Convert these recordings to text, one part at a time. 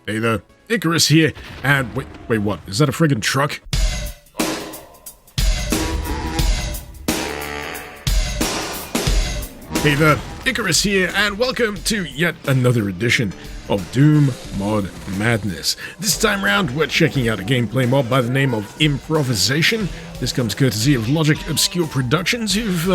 Hey there, Icarus here, and wait, what? Is that a friggin' truck? Hey there, Icarus here, and welcome to yet another edition of Doom Mod Madness. This time round, we're checking out a gameplay mod by the name of Improvisation. This comes courtesy of Logic Obscure Productions, who've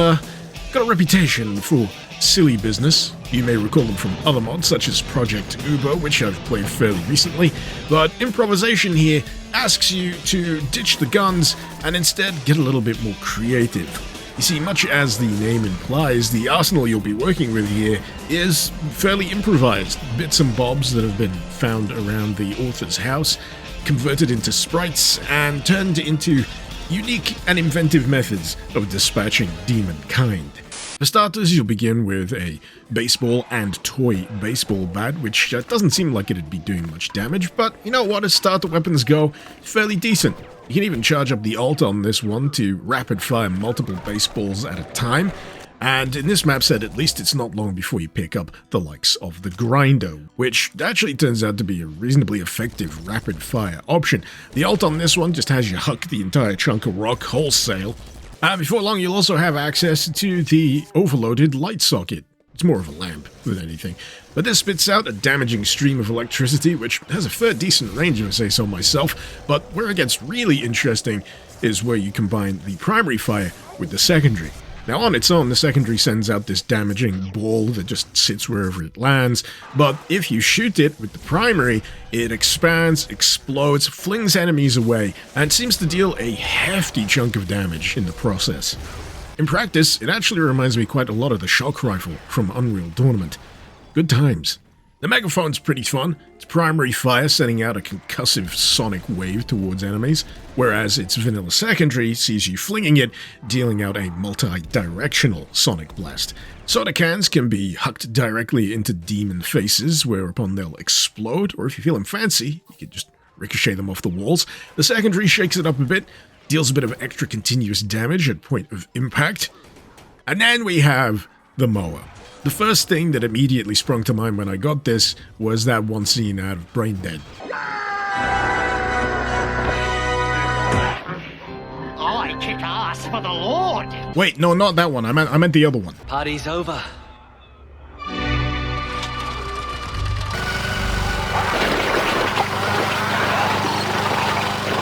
got a reputation for silly business. You may recall them from other mods, such as Project Uber, which I've played fairly recently, but Improvisation here asks you to ditch the guns and instead get a little bit more creative. You see, much as the name implies, the arsenal you'll be working with here is fairly improvised. Bits and bobs that have been found around the author's house, converted into sprites, and turned into unique and inventive methods of dispatching demon kind. For starters, you'll begin with a baseball and toy baseball bat, which doesn't seem like it'd be doing much damage, but you know what, as starter weapons go, it's fairly decent. You can even charge up the alt on this one to rapid fire multiple baseballs at a time, and in this map set at least it's not long before you pick up the likes of the grindo, which actually turns out to be a reasonably effective rapid fire option. The alt on this one just has you huck the entire chunk of rock wholesale. Before long, you'll also have access to the overloaded light socket. It's more of a lamp than anything. But this spits out a damaging stream of electricity, which has a fair decent range, if I say so myself. But where it gets really interesting is where you combine the primary fire with the secondary. Now, on its own, the secondary sends out this damaging ball that just sits wherever it lands, but if you shoot it with the primary, it expands, explodes, flings enemies away, and seems to deal a hefty chunk of damage in the process. In practice, it actually reminds me quite a lot of the shock rifle from Unreal Tournament. Good times. The megaphone's pretty fun. Its primary fire sending out a concussive sonic wave towards enemies, whereas its vanilla secondary sees you flinging it, dealing out a multi-directional sonic blast. Soda cans can be hucked directly into demon faces, whereupon they'll explode, or if you're feeling fancy, you can just ricochet them off the walls. The secondary shakes it up a bit, deals a bit of extra continuous damage at point of impact. And then we have the mower. The first thing that immediately sprung to mind when I got this was that one scene out of Brain Dead. I kick ass for the Lord! Wait, no, not that one. I meant the other one. Party's over.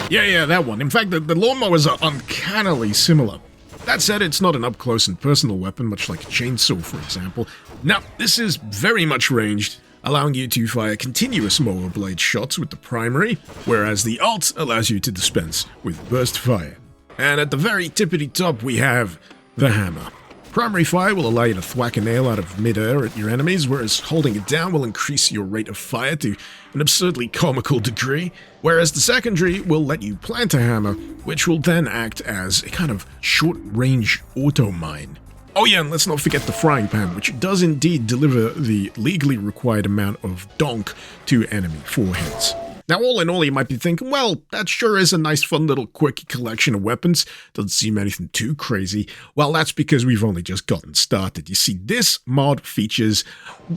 Yeah, that one. In fact, the lawnmowers are uncannily similar. That said, it's not an up-close and personal weapon, much like a chainsaw, for example. Now, this is very much ranged, allowing you to fire continuous mower blade shots with the primary, whereas the alt allows you to dispense with burst fire. And at the very tippity top, we have the hammer. Primary fire will allow you to thwack a nail out of mid-air at your enemies, whereas holding it down will increase your rate of fire to an absurdly comical degree, whereas the secondary will let you plant a hammer, which will then act as a kind of short-range auto-mine. Oh yeah, and let's not forget the frying pan, which does indeed deliver the legally required amount of donk to enemy foreheads. Now, all in all, you might be thinking, well, that sure is a nice fun little quirky collection of weapons. Doesn't seem anything too crazy. Well, that's because we've only just gotten started. You see, this mod features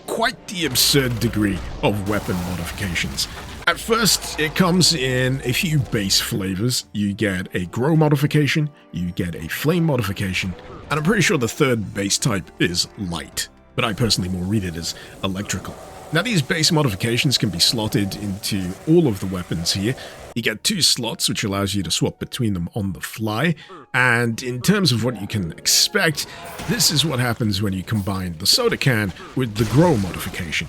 quite the absurd degree of weapon modifications. At first, it comes in a few base flavors. You get a grow modification, you get a flame modification, and I'm pretty sure the third base type is light, but I personally more read it as electrical. Now, these base modifications can be slotted into all of the weapons here. You get 2 slots, which allows you to swap between them on the fly. And in terms of what you can expect, this is what happens when you combine the soda can with the grow modification.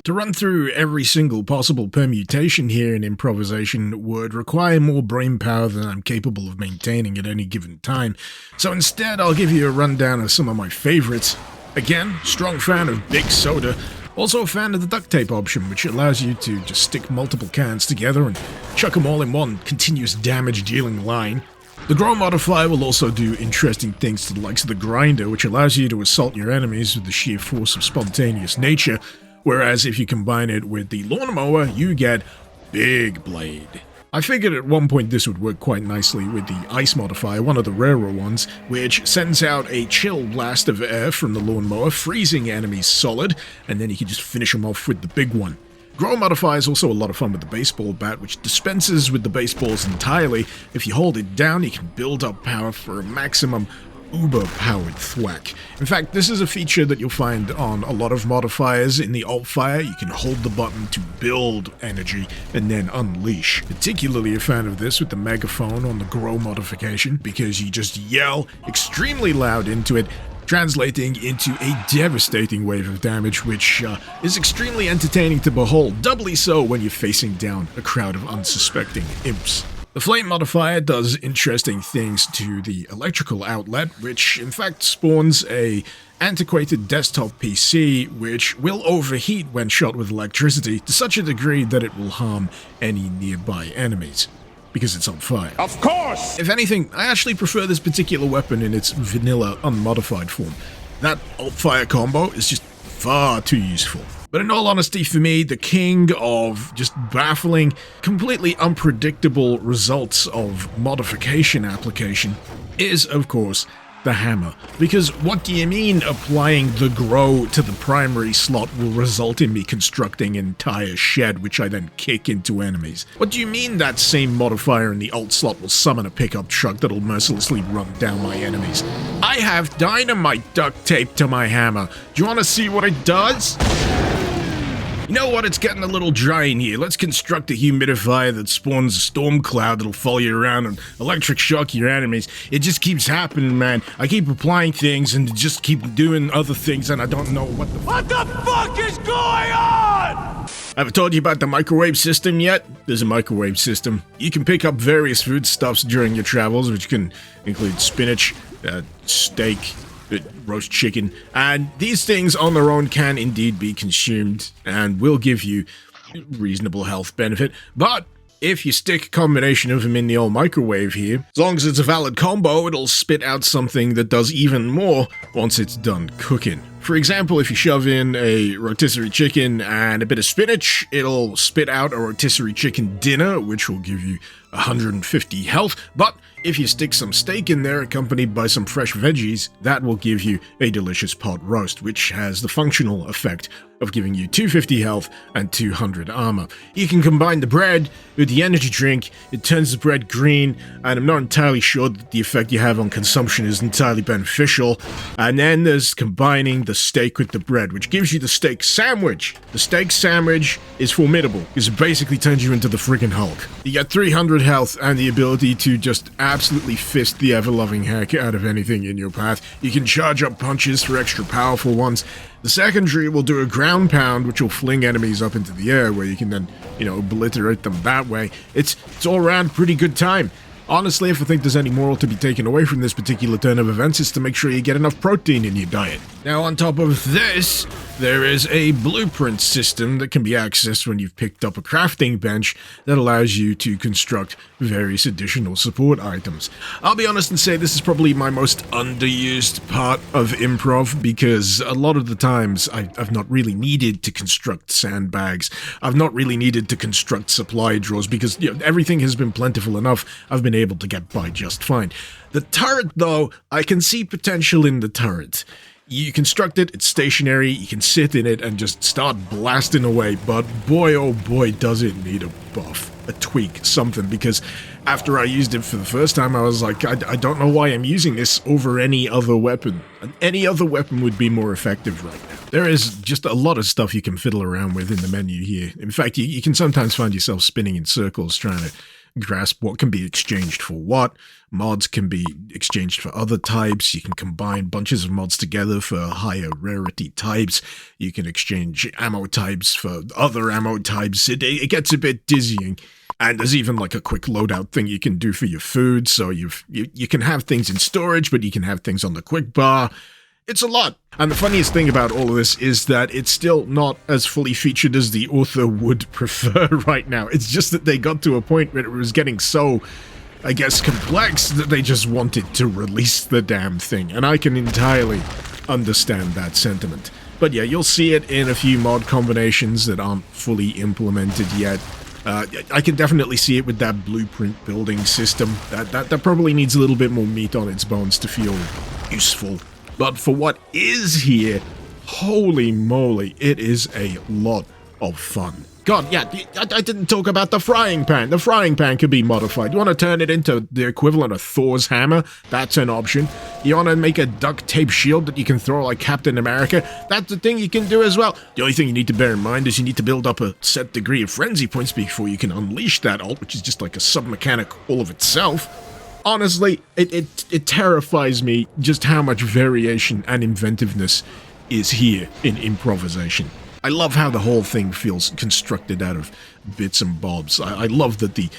To run through every single possible permutation here in Improvisation would require more brain power than I'm capable of maintaining at any given time. So instead, I'll give you a rundown of some of my favorites. Again, strong fan of big soda, also a fan of the duct tape option, which allows you to just stick multiple cans together and chuck them all in one continuous damage dealing line. The grow modifier will also do interesting things to the likes of the grinder, which allows you to assault your enemies with the sheer force of spontaneous nature, whereas if you combine it with the lawnmower, you get Big Blade. I figured at one point this would work quite nicely with the ice modifier, one of the rarer ones, which sends out a chill blast of air from the lawnmower, freezing enemies solid, and then you can just finish them off with the big one. Grow Modifier is also a lot of fun with the baseball bat, which dispenses with the baseballs entirely. If you hold it down, you can build up power for a maximum uber-powered thwack. In fact, this is a feature that you'll find on a lot of modifiers. In the alt-fire, you can hold the button to build energy and then unleash. Particularly a fan of this with the megaphone on the Grow modification, because you just yell extremely loud into it, translating into a devastating wave of damage, which is extremely entertaining to behold, doubly so when you're facing down a crowd of unsuspecting imps. The flame modifier does interesting things to the electrical outlet, which in fact spawns a antiquated desktop PC which will overheat when shot with electricity to such a degree that it will harm any nearby enemies, because it's on fire. Of course! If anything, I actually prefer this particular weapon in its vanilla, unmodified form. That alt-fire combo is just far too useful. But in all honesty, for me, the king of just baffling, completely unpredictable results of modification application is, of course, the hammer. Because what do you mean applying the grow to the primary slot will result in me constructing an entire shed which I then kick into enemies? What do you mean that same modifier in the alt slot will summon a pickup truck that'll mercilessly run down my enemies? I have dynamite duct taped to my hammer. Do you want to see what it does? You know what, it's getting a little dry in here. Let's construct a humidifier that spawns a storm cloud that'll follow you around and electric shock your enemies. It just keeps happening, man. I keep applying things and just keep doing other things and I don't know what the fuck is going on? Have I told you about the microwave system yet? There's a microwave system. You can pick up various foodstuffs during your travels, which can include spinach, steak, roast chicken, and these things on their own can indeed be consumed and will give you reasonable health benefit, but if you stick a combination of them in the old microwave here, as long as it's a valid combo, it'll spit out something that does even more once it's done cooking. For example, if you shove in a rotisserie chicken and a bit of spinach, it'll spit out a rotisserie chicken dinner, which will give you 150 health, but if you stick some steak in there accompanied by some fresh veggies, that will give you a delicious pot roast, which has the functional effect of giving you 250 health and 200 armor. You can combine the bread with the energy drink, it turns the bread green, and I'm not entirely sure that the effect you have on consumption is entirely beneficial. And then there's combining the steak with the bread, which gives you the steak sandwich. The steak sandwich is formidable, because it basically turns you into the friggin' Hulk. You get 300 health and the ability to just absolutely fist the ever-loving heck out of anything in your path. You can charge up punches for extra powerful ones. The secondary will do a ground pound, which will fling enemies up into the air, where you can then, obliterate them that way. It's all around pretty good time. Honestly, if I think there's any moral to be taken away from this particular turn of events, it's to make sure you get enough protein in your diet. Now, on top of this, there is a blueprint system that can be accessed when you've picked up a crafting bench that allows you to construct various additional support items. I'll be honest and say this is probably my most underused part of improv, because a lot of the times I've not really needed to construct sandbags. I've not really needed to construct supply drawers, because everything has been plentiful enough. I've been able to get by just fine. The turret, though, I can see potential in the turret. You construct it, it's stationary, you can sit in it and just start blasting away, but boy oh boy does it need a buff, a tweak, something, because after I used it for the first time I was like, I don't know why I'm using this over any other weapon. Any other weapon would be more effective right now. There is just a lot of stuff you can fiddle around with in the menu here. In fact, you can sometimes find yourself spinning in circles trying to grasp what can be exchanged for what. Mods can be exchanged for other types. You can combine bunches of mods together for higher rarity types. You can exchange ammo types for other ammo types. It gets a bit dizzying. And there's even like a quick loadout thing you can do for your food. So you can have things in storage, but you can have things on the quick bar. It's a lot. And the funniest thing about all of this is that it's still not as fully featured as the author would prefer right now. It's just that they got to a point where it was getting so, I guess, complex that they just wanted to release the damn thing. And I can entirely understand that sentiment. But yeah, you'll see it in a few mod combinations that aren't fully implemented yet. I can definitely see it with that blueprint building system. That probably needs a little bit more meat on its bones to feel useful. But for what is here, holy moly, it is a lot of fun. God, yeah, I didn't talk about the frying pan. The frying pan could be modified. You want to turn it into the equivalent of Thor's hammer? That's an option. You want to make a duct tape shield that you can throw like Captain America? That's the thing you can do as well. The only thing you need to bear in mind is you need to build up a set degree of frenzy points before you can unleash that ult, which is just like a sub-mechanic all of itself. Honestly, it terrifies me just how much variation and inventiveness is here in Improvisation. I love how the whole thing feels constructed out of bits and bobs. I love that the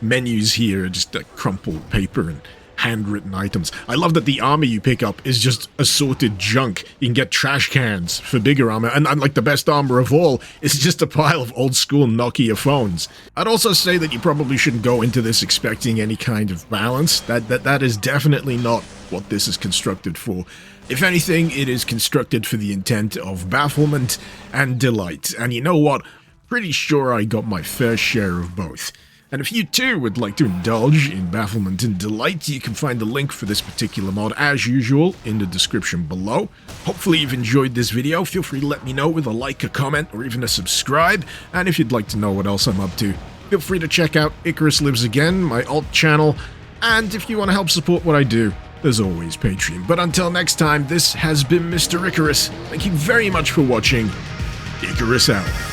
menus here are just crumpled paper and handwritten items. I love that the armor you pick up is just assorted junk. You can get trash cans for bigger armor, and like the best armor of all is just a pile of old school Nokia phones. I'd also say that you probably shouldn't go into this expecting any kind of balance. That is definitely not what this is constructed for. If anything, it is constructed for the intent of bafflement and delight. And you know what? Pretty sure I got my fair share of both. And if you too would like to indulge in bafflement and delight, you can find the link for this particular mod as usual in the description below. Hopefully you've enjoyed this video. Feel free to let me know with a like, a comment, or even a subscribe. And if you'd like to know what else I'm up to, feel free to check out Icarus Lives Again, my alt channel. And if you want to help support what I do, there's always Patreon. But until next time, this has been Mr. Icarus. Thank you very much for watching. Icarus out.